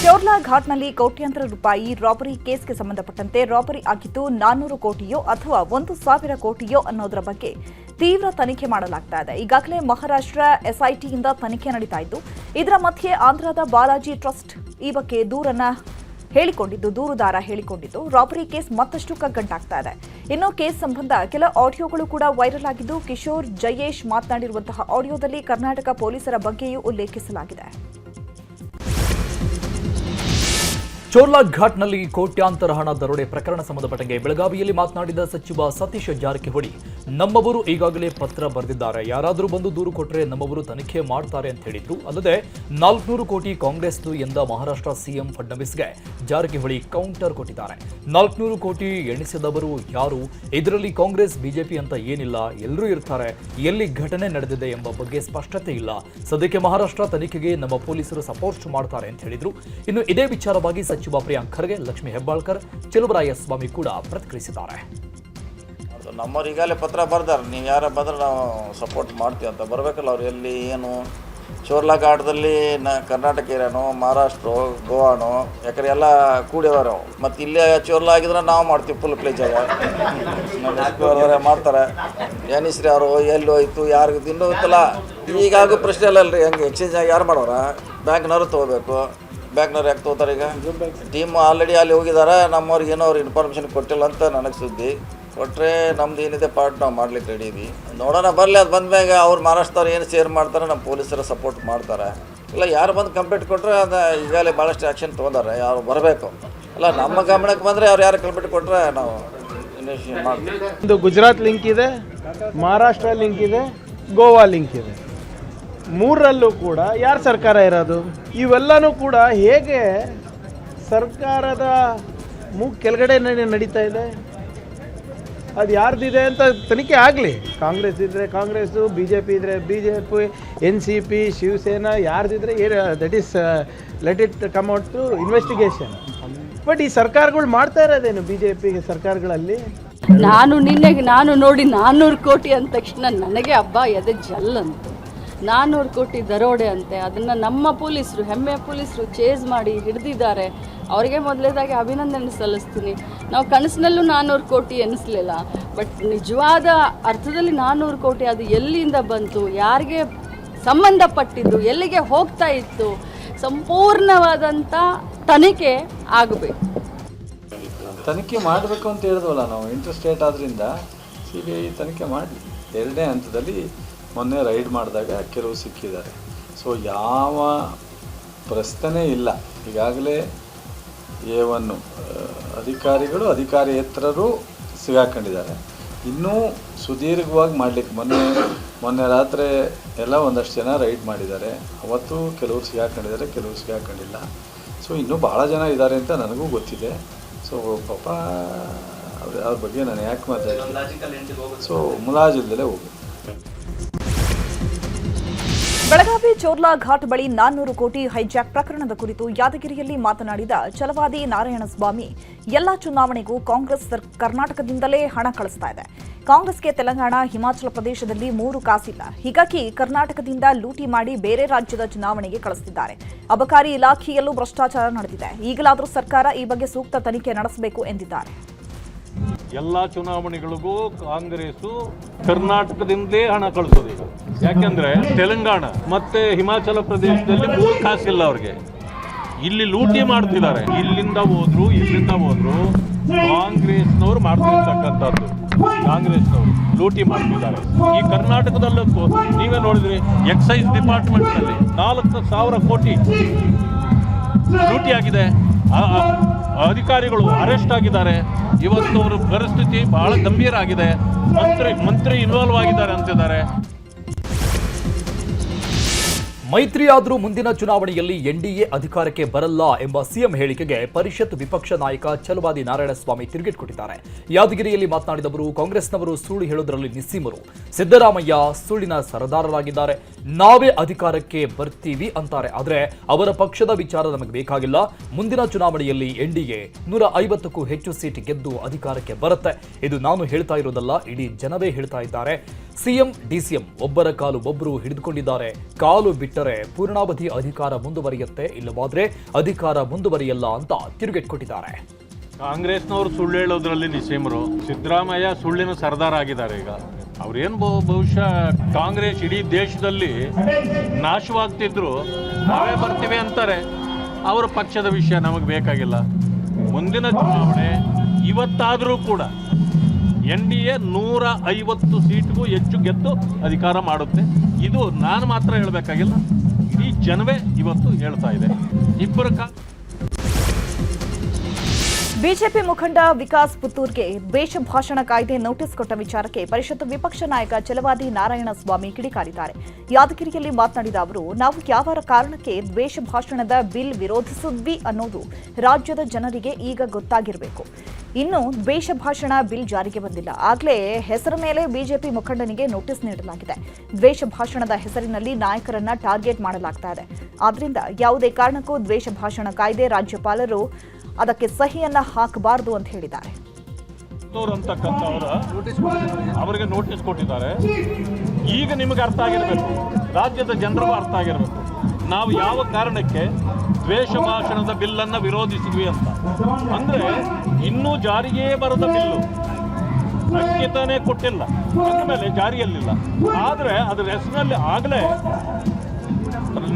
ಚೋರ್ಲಾ ಘಾಟ್ನಲ್ಲಿ ಕೋಟ್ಯಾಂತರ ರೂಪಾಯಿ ರಾಬರಿ ಕೇಸ್ಗೆ ಸಂಬಂಧಪಟ್ಟಂತೆ ರಾಬರಿ ಆಗಿದ್ದು 400 ಕೋಟಿಯೋ ಅಥವಾ 1,000 ಕೋಟಿಯೋ ಅನ್ನೋದರ ಬಗ್ಗೆ ತೀವ್ರ ತನಿಖೆ ಮಾಡಲಾಗ್ತಾ ಇದೆ. ಈಗಾಗಲೇ ಮಹಾರಾಷ್ಟ್ರ ಎಸ್ಐಟಿಯಿಂದ ತನಿಖೆ ನಡೀತಾ ಇದ್ದು, ಇದರ ಮಧ್ಯೆ ಆಂಧ್ರದ ಬಾಲಾಜಿ ಟ್ರಸ್ಟ್ ಈ ಬಗ್ಗೆ ದೂರುದಾರ ಹೇಳಿಕೊಂಡಿದ್ದು ರಾಬರಿ ಕೇಸ್ ಮತ್ತಷ್ಟು ಕಗ್ಗಂಟಾಗ್ತಾ ಇದೆ. ಇನ್ನು ಕೇಸ್ ಸಂಬಂಧ ಕೆಲ ಆಡಿಯೋಗಳು ಕೂಡ ವೈರಲ್ ಆಗಿದ್ದು, ಕಿಶೋರ್ ಜಯೇಶ್ ಮಾತನಾಡಿರುವಂತಹ ಆಡಿಯೋದಲ್ಲಿ ಕರ್ನಾಟಕ ಪೊಲೀಸರ ಬಗ್ಗೆಯೂ ಉಲ್ಲೇಖಿಸಲಾಗಿದೆ. ಚೋರ್ಲಾ ಘಾಟ್ನಲ್ಲಿ ಕೋಟ್ಯಾಂತರ ಹಣ ದರೋಡೆ ಪ್ರಕರಣ ಸಂಬಂಧಪಟ್ಟಂಗೆ ಬೆಳಗಾವಿಯಲ್ಲಿ ಮಾತನಾಡಿದ ಸಚಿವ ಸತೀಶ್ ಜಾರಕಿಹೊಳಿ, ನಮ್ಮವರು ಈಗಾಗಲೇ ಪತ್ರ ಬರೆದಿದ್ದಾರೆ, ಯಾರಾದರೂ ಬಂದು ದೂರು ಕೊಟ್ಟರೆ ನಮ್ಮವರು ತನಿಖೆ ಮಾಡ್ತಾರೆ ಅಂತ ಹೇಳಿದ್ರು. ಅಲ್ಲದೆ 400 ಕೋಟಿ ಕಾಂಗ್ರೆಸ್ದು ಎಂದ ಮಹಾರಾಷ್ಟ್ರ ಸಿಎಂ ಫಡ್ನವೀಸ್ಗೆ ಜಾರಕಿಹೊಳಿ ಕೌಂಟರ್ ಕೊಟ್ಟಿದ್ದಾರೆ. 400 ಕೋಟಿ ಎಣಿಸಿದವರು ಯಾರು? ಇದರಲ್ಲಿ ಕಾಂಗ್ರೆಸ್ ಬಿಜೆಪಿ ಅಂತ ಏನಿಲ್ಲ, ಎಲ್ಲರೂ ಇರ್ತಾರೆ. ಎಲ್ಲಿ ಘಟನೆ ನಡೆದಿದೆ ಎಂಬ ಬಗ್ಗೆ ಸ್ಪಷ್ಟತೆ ಇಲ್ಲ. ಸದ್ಯಕ್ಕೆ ಮಹಾರಾಷ್ಟ್ರ ತನಿಖೆಗೆ ನಮ್ಮ ಪೊಲೀಸರು ಸಪೋರ್ಟ್ ಮಾಡ್ತಾರೆ ಅಂತ ಹೇಳಿದ್ರು. ಇನ್ನು ಇದೇ ವಿಚಾರವಾಗಿ ಸಚಿವ ಪ್ರಿಯಾಂಕ್ ಖರ್ಗೆ, ಲಕ್ಷ್ಮೀ ಹೆಬ್ಬಾಳ್ಕರ್, ಚೆಲುವರಾಯಸ್ವಾಮಿ ಕೂಡ ಪ್ರತಿಕ್ರಿಯಿಸಿದ್ದಾರೆ. ನಮ್ಮವ್ರು ಈಗಾಗಲೇ ಪತ್ರ ಬರ್ದಾರೆ, ನೀವು ಯಾರ ಬಂದ್ರೆ ನಾವು ಸಪೋರ್ಟ್ ಮಾಡ್ತೀವಿ ಅಂತ. ಬರಬೇಕಲ್ಲ ಅವ್ರು. ಎಲ್ಲಿ ಏನು ಚೋರ್ಲಾ ಘಾಟದಲ್ಲಿ ಕರ್ನಾಟಕ ಏರಿಯಾನೋ, ಮಹಾರಾಷ್ಟ್ರ, ಗೋವಾನೋ, ಯಾಕಂದ್ರೆ ಎಲ್ಲ ಕೂಡಿದವರು. ಮತ್ತು ಇಲ್ಲೇ ಚೋರ್ಲಾ ಆಗಿದ್ರೆ ನಾವು ಮಾಡ್ತೀವಿ ಫುಲ್ ಪ್ಲೇಜ್ ಆಗ ಮಾಡ್ತಾರೆ. ಏನಿಸ್ರಿ ಅವರು ಎಲ್ಲಿ ಹೋಯ್ತು, ಯಾರಿಗೂ ಇನ್ನೂ ಇತ್ತಲ್ಲ. ಈಗಾಗೂ ಪ್ರಶ್ನೆ ಅಲ್ಲಲ್ರಿ, ಹಂಗೆ ಎಕ್ಸ್ಚೇಂಜ್ ಆಗಿ ಯಾರು ಮಾಡೋರ? ಬ್ಯಾಂಕ್ನವರು ತೊಗೋಬೇಕು. ಬ್ಯಾಂಕ್ನವ್ರು ಯಾಕೆ ತೊಗೋತಾರೆ? ಈಗ ಟೀಮ್ ಆಲ್ರೆಡಿ ಅಲ್ಲಿ ಹೋಗಿದ್ದಾರೆ. ನಮ್ಮವ್ರಿಗೆ ಏನೋ ಅವ್ರು ಇನ್ಫಾರ್ಮೇಷನ್ ಕೊಟ್ಟಿಲ್ಲ ಅಂತ ನನಗೆ ಸುದ್ದಿ. ಕೊಟ್ಟರೆ ನಮ್ದು ಏನಿದೆ ಪಾರ್ಟ್ ನಾವು ಮಾಡ್ಲಿಕ್ಕೆ ರೆಡಿ ಇದ್ದೀವಿ. ನೋಡೋಣ, ಬರಲಿ. ಅದು ಬಂದಮ್ಯಾಗ ಅವ್ರು ಮಹಾರಾಷ್ಟ್ರದವ್ರು ಏನು ಶೇರ್ ಮಾಡ್ತಾರೆ, ನಮ್ಮ ಪೊಲೀಸರ ಸಪೋರ್ಟ್ ಮಾಡ್ತಾರೆ. ಇಲ್ಲ ಯಾರು ಬಂದು ಕಂಪ್ಲೇಂಟ್ ಕೊಟ್ಟರೆ ಅದು ಈಗಾಗಲೇ ಭಾಳಷ್ಟು ಆ್ಯಕ್ಷನ್ ತೊಗೊಂಡಾರೆ. ಯಾರು ಬರಬೇಕು. ಅಲ್ಲ ನಮ್ಮ ಗಮನಕ್ಕೆ ಬಂದರೆ ಅವ್ರು ಯಾರು ಕಂಪ್ಲೇಂಟ್ ಕೊಟ್ಟರೆ ನಾವು ಇನ್ವೆಸ್ಟಿಗೇಷನ್ ಮಾಡ್ತೀವಿ. ಒಂದು ಗುಜರಾತ್ ಲಿಂಕ್ ಇದೆ, ಮಹಾರಾಷ್ಟ್ರ ಲಿಂಕ್ ಇದೆ, ಗೋವಾ ಲಿಂಕ್ ಇದೆ. ಮೂರರಲ್ಲೂ ಕೂಡ ಯಾರು ಸರ್ಕಾರ ಇರೋದು? ಇವೆಲ್ಲನೂ ಕೂಡ ಹೇಗೆ ಸರ್ಕಾರದ ಕೆಳಗಡೆ ನಡೀತಾ ಇದೆ? ಅದು ಯಾರ್ದಿದೆ ಅಂತ ತನಿಖೆ ಆಗಲಿ. ಕಾಂಗ್ರೆಸ್ ಇದ್ದರೆ ಕಾಂಗ್ರೆಸ್ಸು, ಬಿ ಜೆ ಪಿ ಇದ್ದರೆ B J P, NCP, Shiv Sena, ಯಾರ್ದಿದ್ರೆ that is let it come out to investigation. But ಈ ಸರ್ಕಾರಗಳು ಮಾಡ್ತಾ ಇರೋದೇನು? BJP ಸರ್ಕಾರಗಳಲ್ಲಿ ನಾನು ನೋಡಿ 400 ಕೋಟಿ ಅಂದ ತಕ್ಷಣ ನನಗೆ ಹಬ್ಬ ಎದೆ ಜಲ್ಲಂತು. 400 ಕೋಟಿ ದರೋಡೆ ಅಂತೆ. ಅದನ್ನು ನಮ್ಮ ಪೊಲೀಸರು, ಹೆಮ್ಮೆಯ ಪೊಲೀಸರು ಚೇಸ್ ಮಾಡಿ ಹಿಡಿದಿದ್ದಾರೆ. ಅವರಿಗೆ ಮೊದಲೇದಾಗಿ ಅಭಿನಂದನೆ ಸಲ್ಲಿಸ್ತೀನಿ. ನಾವು ಕನಸಿನಲ್ಲೂ 400 ಕೋಟಿ ಎನಿಸ್ಲಿಲ್ಲ. ಬಟ್ ನಿಜವಾದ ಅರ್ಥದಲ್ಲಿ 400 ಕೋಟಿ ಅದು ಎಲ್ಲಿಂದ ಬಂತು, ಯಾರಿಗೆ ಸಂಬಂಧಪಟ್ಟಿದ್ದು, ಎಲ್ಲಿಗೆ ಹೋಗ್ತಾ ಇತ್ತು, ಸಂಪೂರ್ಣವಾದಂಥ ತನಿಖೆ ಆಗಬೇಕು. ತನಿಖೆ ಮಾಡಬೇಕು ಅಂತ ಹೇಳಿದ್ವಲ್ಲ ನಾವು. ಇಂಟರ್ಸ್ಟೇಟ್ ಆದ್ದರಿಂದ CBI ತನಿಖೆ ಮಾಡಲಿ. 2ನೇ ಹಂತದಲ್ಲಿ ಮೊನ್ನೆ ರೈಡ್ ಮಾಡಿದಾಗ ಕೆಲವು ಸಿಕ್ಕಿದ್ದಾರೆ. ಸೊ ಯಾವ ಪ್ರಶ್ನೆ ಇಲ್ಲ. ಈಗಾಗಲೇ A1 ಅಧಿಕಾರಿಗಳು, ಅಧಿಕಾರಿಯೇತರರು ಸಿಗಾಕೊಂಡಿದ್ದಾರೆ. ಇನ್ನೂ ಸುದೀರ್ಘವಾಗಿ ಮಾಡಲಿಕ್ಕೆ ಮೊನ್ನೆ ರಾತ್ರಿ ಎಲ್ಲ ಒಂದಷ್ಟು ಜನ ರೈಡ್ ಮಾಡಿದ್ದಾರೆ. ಅವತ್ತು ಕೆಲವರು ಸಿಗಾಕೊಂಡಿದ್ದಾರೆ, ಕೆಲವರು ಸಿಗಾಕೊಂಡಿಲ್ಲ. ಸೊ ಇನ್ನೂ ಭಾಳ ಜನ ಇದ್ದಾರೆ ಅಂತ ನನಗೂ ಗೊತ್ತಿದೆ. ಸೊ ಪಾಪ ಅವ್ರ ಬಗ್ಗೆ ನಾನು ಯಾಕೆ ಮಾತಾಡ್ತೀನಿ? ಸೊ ಮುಲಾಜಿಲ್ದಲೇ ಹೋಗುತ್ತೆ. ಬೆಳಗಾವಿ ಚೋರ್ಲಾ ಘಾಟ್ ಬಳಿ 400 ಕೋಟಿ ಹೈಜಾಕ್ ಪ್ರಕರಣದ ಕುರಿತು ಯಾದಗಿರಿಯಲ್ಲಿ ಮಾತನಾಡಿದ ಛಲವಾದಿ ನಾರಾಯಣಸ್ವಾಮಿ, ಎಲ್ಲಾ ಚುನಾವಣೆಗೂ ಕಾಂಗ್ರೆಸ್ ಕರ್ನಾಟಕದಿಂದಲೇ ಹಣ ಕಳಿಸ್ತಾ ಇದೆ. ಕಾಂಗ್ರೆಸ್ಗೆ ತೆಲಂಗಾಣ, ಹಿಮಾಚಲ ಪ್ರದೇಶದಲ್ಲಿ 3 ಕಾಸಿಲ್ಲ. ಹೀಗಾಗಿ ಕರ್ನಾಟಕದಿಂದ ಲೂಟಿ ಮಾಡಿ ಬೇರೆ ರಾಜ್ಯದ ಚುನಾವಣೆಗೆ ಕಳಿಸುತ್ತಿದ್ದಾರೆ. ಅಬಕಾರಿ ಇಲಾಖೆಯಲ್ಲೂ ಭ್ರಷ್ಟಾಚಾರ ನಡೆದಿದೆ. ಈಗಲಾದರೂ ಸರ್ಕಾರ ಈ ಬಗ್ಗೆ ಸೂಕ್ತ ತನಿಖೆ ನಡೆಸಬೇಕು ಎಂದಿದ್ದಾರೆ. ಎಲ್ಲ ಚುನಾವಣೆಗಳಿಗೂ ಕಾಂಗ್ರೆಸ್ಸು ಕರ್ನಾಟಕದಿಂದಲೇ ಹಣ ಕಳಿಸೋದು. ಯಾಕೆಂದ್ರೆ ತೆಲಂಗಾಣ ಮತ್ತೆ ಹಿಮಾಚಲ ಪ್ರದೇಶದಲ್ಲಿ 3 ಕಾಸಿಲ್ಲ ಅವ್ರಿಗೆ. ಇಲ್ಲಿ ಲೂಟಿ ಮಾಡ್ತಿದ್ದಾರೆ. ಇಲ್ಲಿಂದ ಹೋದ್ರು ಕಾಂಗ್ರೆಸ್ನವ್ರು ಮಾಡ್ತಿರ್ತಕ್ಕಂಥದ್ದು. ಕಾಂಗ್ರೆಸ್ನವರು ಲೂಟಿ ಮಾಡ್ತಿದ್ದಾರೆ. ಈ ಕರ್ನಾಟಕದಲ್ಲಂತೂ ನೀವೇ ನೋಡಿದ್ರಿ, ಎಕ್ಸೈಸ್ ಡಿಪಾರ್ಟ್ಮೆಂಟ್ನಲ್ಲಿ 4,000 ಕೋಟಿ ಲೂಟಿ ಆಗಿದೆ. ಅಧಿಕಾರಿಗಳು ಅರೆಸ್ಟ್ ಆಗಿದ್ದಾರೆ. ಇವತ್ತು ಅವರ ಪರಿಸ್ಥಿತಿ ಬಹಳ ಗಂಭೀರ ಆಗಿದೆ. ಮಂತ್ರಿ ಇನ್ವಾಲ್ವ್ ಆಗಿದ್ದಾರೆ ಅಂತಿದ್ದಾರೆ. ಮೈತ್ರಿ ಆದರೂ ಮುಂದಿನ ಚುನಾವಣೆಯಲ್ಲಿ NDA ಅಧಿಕಾರಕ್ಕೆ ಬರಲ್ಲ ಎಂಬ ಸಿಎಂ ಹೇಳಿಕೆಗೆ ಪರಿಷತ್ ವಿಪಕ್ಷ ನಾಯಕ ಛಲವಾದಿ ನಾರಾಯಣಸ್ವಾಮಿ ತಿರುಗೇಟು ಕೊಟ್ಟಿದ್ದಾರೆ. ಯಾದಗಿರಿಯಲ್ಲಿ ಮಾತನಾಡಿದವರು, ಕಾಂಗ್ರೆಸ್ನವರು ಸುಳ್ಳು ಹೇಳೋದರಲ್ಲಿ ನಿಸ್ಸೀಮರು. ಸಿದ್ದರಾಮಯ್ಯ ಸುಳ್ಳಿನ ಸರದಾರರಾಗಿದ್ದಾರೆ. ನಾವೇ ಅಧಿಕಾರಕ್ಕೆ ಬರ್ತೀವಿ ಅಂತಾರೆ. ಆದರೆ ಅವರ ಪಕ್ಷದ ವಿಚಾರ ನಮಗೆ ಬೇಕಾಗಿಲ್ಲ. ಮುಂದಿನ ಚುನಾವಣೆಯಲ್ಲಿ ಎನ್ಡಿಎ 150ಕ್ಕೂ ಹೆಚ್ಚು ಸೀಟ್ ಗೆದ್ದು ಅಧಿಕಾರಕ್ಕೆ ಬರುತ್ತೆ. ಇದು ನಾನು ಹೇಳ್ತಾ ಇರೋದಲ್ಲ, ಇಡೀ ಜನವೇ ಹೇಳ್ತಾ ಇದ್ದಾರೆ. ಸಿಎಂ ಡಿಸಿಎಂ ಒಬ್ಬರ ಕಾಲು ಒಬ್ಬರು ಹಿಡಿದುಕೊಂಡಿದ್ದಾರೆ. ಕಾಲು ಬಿಟ್ಟರೆ ಪೂರ್ಣಾವಧಿ ಅಧಿಕಾರ ಮುಂದುವರಿಯುತ್ತೆ, ಇಲ್ಲವಾದ್ರೆ ಅಧಿಕಾರ ಮುಂದುವರಿಯಲ್ಲ ಅಂತ ತಿರುಗೇಟ್ಕೊಟ್ಟಿದ್ದಾರೆ. ಕಾಂಗ್ರೆಸ್ನವರು ಸುಳ್ಳು ಹೇಳೋದ್ರಲ್ಲಿ ನಿಸೀಮರು. ಸಿದ್ದರಾಮಯ್ಯ ಸುಳ್ಳಿನ ಸರ್ದಾರ ಆಗಿದ್ದಾರೆ. ಈಗ ಅವ್ರೇನು ಬಹುಶಃ ಕಾಂಗ್ರೆಸ್ ಇಡೀ ದೇಶದಲ್ಲಿ ನಾಶವಾಗ್ತಿದ್ರು ನಾವೇ ಬರ್ತೀವಿ ಅಂತಾರೆ. ಅವರ ಪಕ್ಷದ ವಿಷಯ ನಮಗೆ ಬೇಕಾಗಿಲ್ಲ. ಮುಂದಿನ ಚುನಾವಣೆ ಇವತ್ತಾದರೂ ಕೂಡ ಎನ್ಡಿಎ 150 ಸೀಟ್ಗೂ ಹೆಚ್ಚು ಗೆದ್ದು ಅಧಿಕಾರ ಮಾಡುತ್ತೆ. ಇದು ನಾನು ಮಾತ್ರ ಹೇಳಬೇಕಾಗಿಲ್ಲ, ಇಡೀ ಜನವೇ ಇವತ್ತು ಹೇಳ್ತಾ ಇದೆ. ಇಬ್ಬರು ಬಿಜೆಪಿ ಮುಖಂಡ ವಿಕಾಸ್ ಪುತ್ತೂರ್ಗೆ ದ್ವೇಷ ಭಾಷಣ ಕಾಯ್ದೆ ನೋಟಿಸ್ ಕೊಟ್ಟ ವಿಚಾರಕ್ಕೆ ಪರಿಷತ್ ವಿಪಕ್ಷ ನಾಯಕ ಛಲವಾದಿ ನಾರಾಯಣಸ್ವಾಮಿ ಕಿಡಿಕಾರಿದ್ದಾರೆ. ಯಾದಗಿರಿಯಲ್ಲಿ ಮಾತನಾಡಿದ ಅವರು, ನಾವು ಯಾವ ಕಾರಣಕ್ಕೆ ದ್ವೇಷ ಭಾಷಣದ ಬಿಲ್ ವಿರೋಧಿಸಿದ್ವಿ ಅನ್ನೋದು ರಾಜ್ಯದ ಜನರಿಗೆ ಈಗ ಗೊತ್ತಾಗಿರಬೇಕು. ಇನ್ನು ದ್ವೇಷ ಭಾಷಣ ಬಿಲ್ ಜಾರಿಗೆ ಬಂದಿಲ್ಲ, ಆಗಲೇ ಹೆಸರ ಮೇಲೆ ಬಿಜೆಪಿ ಮುಖಂಡನಿಗೆ ನೋಟಿಸ್ ನೀಡಲಾಗಿದೆ. ದ್ವೇಷ ಭಾಷಣದ ಹೆಸರಿನಲ್ಲಿ ನಾಯಕರನ್ನ ಟಾರ್ಗೆಟ್ ಮಾಡಲಾಗ್ತಾ ಇದೆ. ಆದ್ರಿಂದ ಯಾವುದೇ ಕಾರಣಕ್ಕೂ ದ್ವೇಷ ಭಾಷಣ ಕಾಯ್ದೆ ರಾಜ್ಯಪಾಲರು ಅದಕ್ಕೆ ಸಹಿಯನ್ನ ಹಾಕಬಾರದು ಅಂತ ಹೇಳಿದ್ದಾರೆ. ಅವರಿಗೆ ನೋಟಿಸ್ ಕೊಟ್ಟಿದ್ದಾರೆ. ಈಗ ನಿಮಗೆ ಅರ್ಥ ಆಗಿರಬೇಕು, ರಾಜ್ಯದ ಜನರಿಗೂ ಅರ್ಥ ಆಗಿರಬೇಕು, ನಾವು ಯಾವ ಕಾರಣಕ್ಕೆ ದ್ವೇಷ ಭಾಷಣದ ಬಿಲ್ಲನ್ನು ವಿರೋಧಿಸಿದ್ವಿ ಅಂತ. ಅಂದ್ರೆ ಇನ್ನೂ ಜಾರಿಗೆ ಬರದ ಬಿಲ್ಲು, ಅಂಕಿತನೇ ಕೊಟ್ಟಿಲ್ಲ, ಅಂದಮೇಲೆ ಜಾರಿಯಲ್ಲಿಲ್ಲ. ಆದರೆ ಅದರ ಹೆಸರಿನಲ್ಲಿ ಆಗಲೇ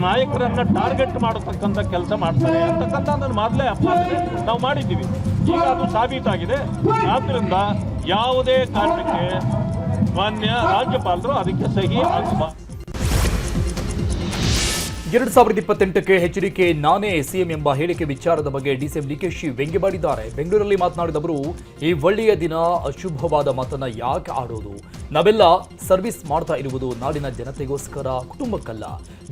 ನಾಯಕರನ್ನ ಟಾರ್ಗೆಟ್ ಮಾಡತಕ್ಕಂಥ ಕೆಲಸ ಮಾಡ್ತಾರೆ ಅಂತಕ್ಕಂಥ ನನ್ನ ಮೊದಲೇ ಅಪವಾದ ನಾವು ಮಾಡಿದ್ದೀವಿ. ಈಗ ಅದು ಸಾಬೀತಾಗಿದೆ. ಆದ್ದರಿಂದ ಯಾವುದೇ ಕಾರಣಕ್ಕೆ ಮಾನ್ಯ ರಾಜ್ಯಪಾಲರು ಅದಕ್ಕೆ ಸಹಿ ಹಾಕಬಾರದು. 2028ಕ್ಕೆ ಎಚ್ಡಿಕೆ ನಾನೇ ಸಿಎಂ ಎಂಬ ಹೇಳಿಕೆ ವಿಚಾರದ ಬಗ್ಗೆ ಡಿಸಿಎಂ ಡಿಕೆಶಿ ವ್ಯಂಗ್ಯವಾಡಿದ್ದಾರೆ. ಬೆಂಗಳೂರಲ್ಲಿ ಮಾತನಾಡಿದ ಅವರು, ಈ ಒಳ್ಳೆಯ ದಿನ ಅಶುಭವಾದ ಮಾತನ್ನ ಯಾಕೆ ಆಡೋದು? ನಾವೆಲ್ಲ ಸರ್ವಿಸ್ ಮಾಡ್ತಾ ಇರುವುದು ನಾಡಿನ ಜನತೆಗೋಸ್ಕರ, ಕುಟುಂಬಕ್ಕಲ್ಲ.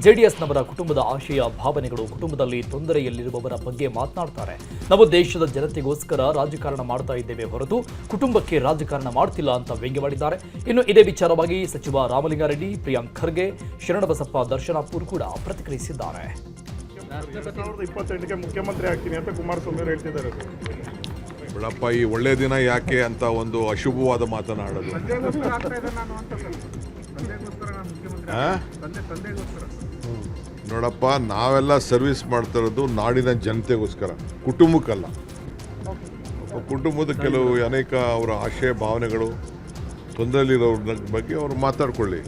ಜೆಡಿಎಸ್ನವರ ಕುಟುಂಬದ ಆಶಯ ಭಾವನೆಗಳು, ಕುಟುಂಬದಲ್ಲಿ ತೊಂದರೆಯಲ್ಲಿರುವವರ ಬಗ್ಗೆ ಮಾತನಾಡ್ತಾರೆ. ನಾವು ದೇಶದ ಜನತೆಗೋಸ್ಕರ ರಾಜಕಾರಣ ಮಾಡ್ತಾ ಇದ್ದೇವೆ ಹೊರತು ಕುಟುಂಬಕ್ಕೆ ರಾಜಕಾರಣ ಮಾಡ್ತಿಲ್ಲ ಅಂತ ವ್ಯಂಗ್ಯವಾಡಿದ್ದಾರೆ. ಇನ್ನು ಇದೇ ವಿಚಾರವಾಗಿ ಸಚಿವ ರಾಮಲಿಂಗಾರೆಡ್ಡಿ, ಪ್ರಿಯಾಂಕ್ ಖರ್ಗೆ, ಶರಣಬಸಪ್ಪ ದರ್ಶನಾಪುರ್ ಕೂಡ ಪ್ರತಿಕ್ರಿಯಿಸಿದ್ದಾರೆ. 2028ಕ್ಕೆ ಮುಖ್ಯಮಂತ್ರಿ ಆಗ್ತೀನಿ ಅಂತ ಕುಮಾರಸ್ವಾಮಿ ಅವರು ಹೇಳ್ತಿದ್ದಾರೆ. ಬಿಡಪ್ಪ, ಈ ಒಳ್ಳೆ ದಿನ ಯಾಕೆ ಅಂತ ಒಂದು ಅಶುಭವಾದ ಮಾತನಾಡೋದು. ನೋಡಪ್ಪ, ನಾವೆಲ್ಲ ಸರ್ವಿಸ್ ಮಾಡ್ತಾ ಇರೋದು ನಾಡಿನ ಜನತೆಗೋಸ್ಕರ, ಕುಟುಂಬಕ್ಕಲ್ಲ. ಕುಟುಂಬದ ಕೆಲವು ಅನೇಕ ಅವರ ಆಶಯ ಭಾವನೆಗಳು, ತೊಂದರೆಯಲ್ಲಿರೋರ ಬಗ್ಗೆ ಅವರು ಮಾತಾಡ್ಕೊಳ್ಳಿ.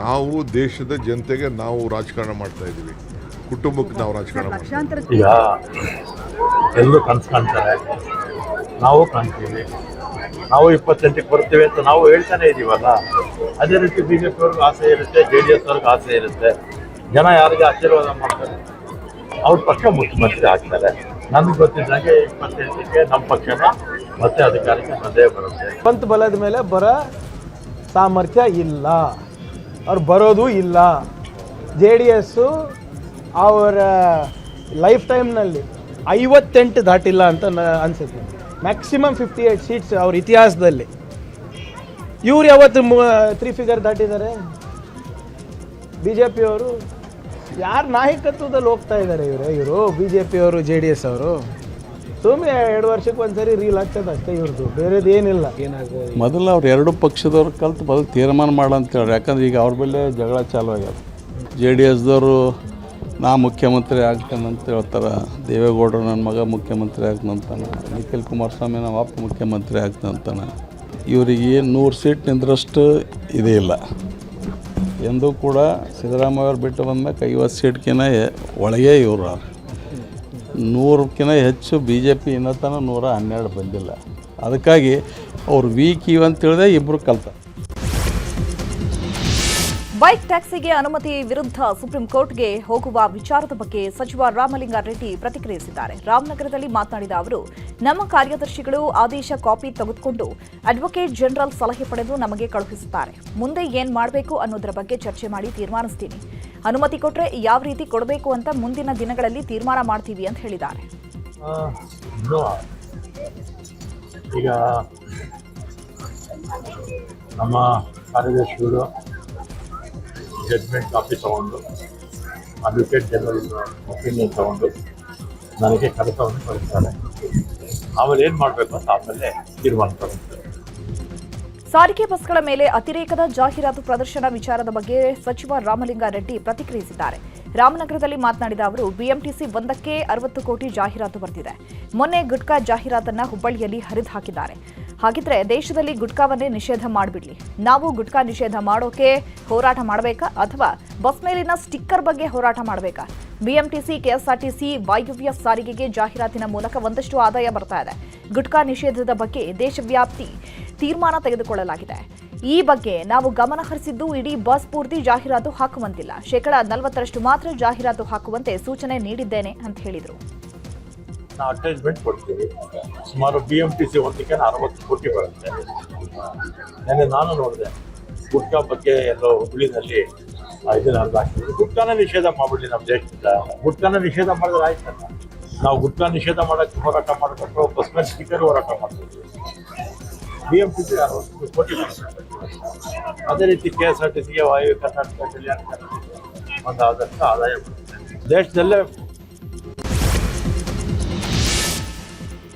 ನಾವು ದೇಶದ ಜನತೆಗೆ ನಾವು ರಾಜಕಾರಣ ಮಾಡ್ತಾ ಇದ್ದೀವಿ, ಕುಟುಂಬಕ್ಕೆ ನಾವು ರಾಜಕಾರಣ ಮಾಡ್ತೀವಿ. ಈಗ ಎಲ್ಲರೂ ಕನಸು ಕಾಣ್ತಾರೆ, ನಾವು ಕಾಣ್ತೀವಿ. ನಾವು 28ಕ್ಕೆ ಬರ್ತೀವಿ ಅಂತ ನಾವು ಹೇಳ್ತಾನೆ ಇದ್ದೀವಲ್ಲ. ಅದೇ ರೀತಿ ಬಿಜೆಪಿ ಅವ್ರಿಗೆ ಆಸೆ ಇರುತ್ತೆ, JDS ಅವ್ರಿಗೆ ಆಸೆ ಇರುತ್ತೆ. ಜನ ಯಾರಿಗೆ ಆಶೀರ್ವಾದ ಮಾಡ್ತಾರೆ ಅವ್ರ ಪಕ್ಷ ಮುಖ್ಯಮಂತ್ರಿ ಆಗ್ತಾರೆ. ನಮ್ಗೆ ಗೊತ್ತಿದ್ದಂಗೆ 28ಕ್ಕೆ ನಮ್ಮ ಪಕ್ಷನ ಮತ್ತೆ ಅಧಿಕಾರಕ್ಕೆ ಬಂದೇ ಬರುತ್ತೆ. ಸ್ವಂತ ಬಲದ ಮೇಲೆ ಬರೋ ಸಾಮರ್ಥ್ಯ ಇಲ್ಲ, ಅವ್ರು ಬರೋದು ಇಲ್ಲ. JDS ಅವರ ಲೈಫ್ ಟೈಮ್ನಲ್ಲಿ 58 ದಾಟಿಲ್ಲ ಅಂತ ಅನ್ಸುತ್ತೆ. ಮ್ಯಾಕ್ಸಿಮಮ್ 58 ಸೀಟ್ಸ್ ಅವ್ರ ಇತಿಹಾಸದಲ್ಲಿ. ಇವ್ರು ಯಾವತ್ತು 3 ಫಿಗರ್ ದಾಟಿದ್ದಾರೆ? BJP ಅವರು ಯಾರ ನಾಯಕತ್ವದಲ್ಲಿ ಹೋಗ್ತಾ ಇದ್ದಾರೆ ಇವರು BJP ಅವರು, JDS ಅವರು. ಸುಮ್ಮನೆ 2 ವರ್ಷಕ್ಕೆ ಒಂದ್ಸರಿ ರೀಲ್ ಆಗ್ತದೆ ಅಷ್ಟೇ ಇವ್ರದ್ದು, ಬೇರೆದು ಏನಿಲ್ಲ. ಮೊದಲು ಅವ್ರು ಎರಡು ಪಕ್ಷದವ್ರು ಕಲ್ತು ಮೊದಲು ತೀರ್ಮಾನ ಮಾಡಂತೇಳಿ. ಯಾಕಂದ್ರೆ ಈಗ ಅವ್ರ ಮೇಲೆ ಜಗಳ ಚಾಲು ಆಗ್ಯಾವ. JDSದವರು ನಾ ಮುಖ್ಯಮಂತ್ರಿ ಆಗ್ತೇನೆ ಅಂತ ಹೇಳ್ತಾರೆ. ದೇವೇಗೌಡರು ನನ್ನ ಮಗ ಮುಖ್ಯಮಂತ್ರಿ ಆಗ್ತಂತಾನೆ. ನಿಖಿಲ್ ಕುಮಾರಸ್ವಾಮಿ ನಮ್ಮ ಅಪ್ಪ ಮುಖ್ಯಮಂತ್ರಿ ಆಗ್ತಂತಾನೆ. ಇವರಿಗೆ 100 ಸೀಟ್ ನಿಂದ್ರಷ್ಟು ಇದೇ ಇಲ್ಲ. ಎಂದೂ ಕೂಡ ಸಿದ್ದರಾಮಯ್ಯ ಅವ್ರು ಬಿಟ್ಟು ಬಂದ್ಮೇಲೆ 50 ಸೀಟ್ಕಿನ ಒಳಗೆ ಇವರು 100ಕ್ಕಿಂತ ಹೆಚ್ಚು. BJP ಇನ್ನತನ 112 ಬಂದಿಲ್ಲ. ಅದಕ್ಕಾಗಿ ಅವ್ರು ವೀಕ್ ಅಂತ ಹೇಳಿದೆ ಇಬ್ಬರು ಕಲ್ತಾರೆ. ಬೈಕ್ ಟ್ಯಾಕ್ಸಿಗೆ ಅನುಮತಿ ವಿರುದ್ಧ ಸುಪ್ರೀಂ ಕೋರ್ಟ್ಗೆ ಹೋಗುವ ವಿಚಾರದ ಬಗ್ಗೆ ಸಚಿವ ರಾಮಲಿಂಗಾರೆಡ್ಡಿ ಪ್ರತಿಕ್ರಿಯಿಸಿದ್ದಾರೆ. ರಾಮನಗರದಲ್ಲಿ ಮಾತನಾಡಿದ ಅವರು, ನಮ್ಮ ಕಾರ್ಯದರ್ಶಿಗಳು ಆದೇಶ ಕಾಪಿ ತೆಗೆದುಕೊಂಡು ಅಡ್ವೊಕೇಟ್ ಜನರಲ್ ಸಲಹೆ ಪಡೆದು ನಮಗೆ ಕಳುಹಿಸುತ್ತಾರೆ. ಮುಂದೆ ಏನ್ ಮಾಡಬೇಕು ಅನ್ನೋದರ ಬಗ್ಗೆ ಚರ್ಚೆ ಮಾಡಿ ತೀರ್ಮಾನಿಸ್ತೀನಿ. ಅನುಮತಿ ಕೊಟ್ಟರೆ ಯಾವ ರೀತಿ ಕೊಡಬೇಕು ಅಂತ ಮುಂದಿನ ದಿನಗಳಲ್ಲಿ ತೀರ್ಮಾನ ಮಾಡ್ತೀವಿ ಅಂತ ಹೇಳಿದ್ದಾರೆ. ಈಗ ನಮ್ಮ ಕಾರ್ಯದರ್ಶಿಗಳು ಜಡ್ಜ್ಮೆಂಟ್ ಕಾಪಿ ತಗೊಂಡು ಅಡ್ವೊಕೇಟ್ ಜನರಲ್ ಒಪಿನಿಯನ್ ತಗೊಂಡು ನನಗೆ ಕಡತವನ್ನು ಕಳಿಸ್ತಾರೆ. ಆಮೇಲೆ ಏನು ಮಾಡಬೇಕು ಅಂತ ಆಮೇಲೆ ತೀರ್ಮಾನ ತಗೊಳ್ತಾರೆ. ಸಾರಿಗೆ ಬಸ್ಗಳ ಮೇಲೆ ಅತಿರೇಕದ ಜಾಹೀರಾತು ಪ್ರದರ್ಶನ ವಿಚಾರದ ಬಗ್ಗೆ ಸಚಿವ ರಾಮಲಿಂಗಾರೆಡ್ಡಿ ಪ್ರತಿಕ್ರಿಯಿಸಿದ್ದಾರೆ. ರಾಮನಗರದಲ್ಲಿ ಮಾತನಾಡಿದ ಅವರು, ಬಿಎಂಟಿಸಿ 1ಕ್ಕೆ 60 ಕೋಟಿ ಜಾಹೀರಾತು ಬರೆದಿದೆ. ಮೊನ್ನೆ ಗುಟ್ಕಾ ಜಾಹೀರಾತನ್ನ ಹುಬ್ಬಳ್ಳಿಯಲ್ಲಿ ಹರಿದು ಹಾಕಿದ್ದಾರೆ. ಹಾಗಿದ್ರೆ ದೇಶದಲ್ಲಿ ಗುಟ್ಕಾವನ್ನೇ ನಿಷೇಧ ಮಾಡಿಬಿಡ್ಲಿ. ನಾವು ಗುಟ್ಕಾ ನಿಷೇಧ ಮಾಡೋಕೆ ಹೋರಾಟ ಮಾಡಬೇಕಾ ಅಥವಾ ಬಸ್ ಮೇಲಿನ ಸ್ಟಿಕ್ಕರ್ ಬಗ್ಗೆ ಹೋರಾಟ ಮಾಡಬೇಕಾ? ಬಿಎಂಟಿಸಿ, ಕೆಎಸ್ಆರ್ಟಿಸಿ ವಾಯುವ್ಯ ಸಾರಿಗೆಗೆ ಜಾಹೀರಾತಿನ ಮೂಲಕ ಒಂದಷ್ಟು ಆದಾಯ ಬರ್ತಾ ಇದೆ. ಗುಟ್ಕಾ ನಿಷೇಧದ ಬಗ್ಗೆ ದೇಶವ್ಯಾಪಿ ತೀರ್ಮಾನ ತೆಗೆದುಕೊಳ್ಳಲಾಗಿದೆ. ಈ ಬಗ್ಗೆ ನಾವು ಗಮನ ಹರಿಸಿದ್ದು ಇಡೀ ಬಸ್ ಪೂರ್ತಿ ಜಾಹೀರಾತು ಹಾಕುವಂತಿಲ್ಲ. 40% ಮಾತ್ರ ಜಾಹೀರಾತು ಹಾಕುವಂತೆ ಸೂಚನೆ ನೀಡಿದ್ದೇನೆ ಅಂತ ಹೇಳಿದರು. ನಾವು ಅಡ್ವರ್ಟೈಸ್ಮೆಂಟ್ ಕೊಡ್ತೀವಿ. ಸುಮಾರು ಬಿಎಂಟಿಸಿ 1ಕ್ಕೆ 60 ಕೋಟಿ ಬರುತ್ತೆ. ನೆನ್ನೆ ನಾನು ನೋಡಿದೆ, ಗುಟ್ಕಾ ಬಗ್ಗೆ ಎಲ್ಲೋ ಹುಬ್ಳಿನಲ್ಲಿ ಇದನ್ನ ಅರ್ಧ ಹಾಕಿದ್ರು. ಗುಟ್ಕಾನ ನಿಷೇಧ ಮಾಡ್ಬಿಡ್ಲಿ ನಮ್ಮ ದೇಶದಿಂದ. ಗುಟ್ಕಾನ ನಿಷೇಧ ಮಾಡಿದ್ರೆ ಆಯ್ತಲ್ಲ. ನಾವು ಗುಟ್ಕಾ ನಿಷೇಧ ಮಾಡೋಕ್ಕೆ ಹೋರಾಟ ಮಾಡಬೇಕು, ಬಸ್ ಮೇಲೆ ಸ್ಪೀಕರ್ ಹೋರಾಟ ಮಾಡ್ತೀವಿ. ಬಿಎಂಟಿಸಿ 60 ಕೋಟಿ ಬರುತ್ತೆ. ಅದೇ ರೀತಿ ಕೆಎಸ್ಆರ್ಟಿಸಿಗೆ ವಾಯು ಕರ್ನಾಟಕ, ಕಲ್ಯಾಣ ಕರ್ನಾಟಕ ಒಂದು ಆದಷ್ಟು ಆದಾಯ ಬರುತ್ತೆ. ದೇಶದಲ್ಲೇ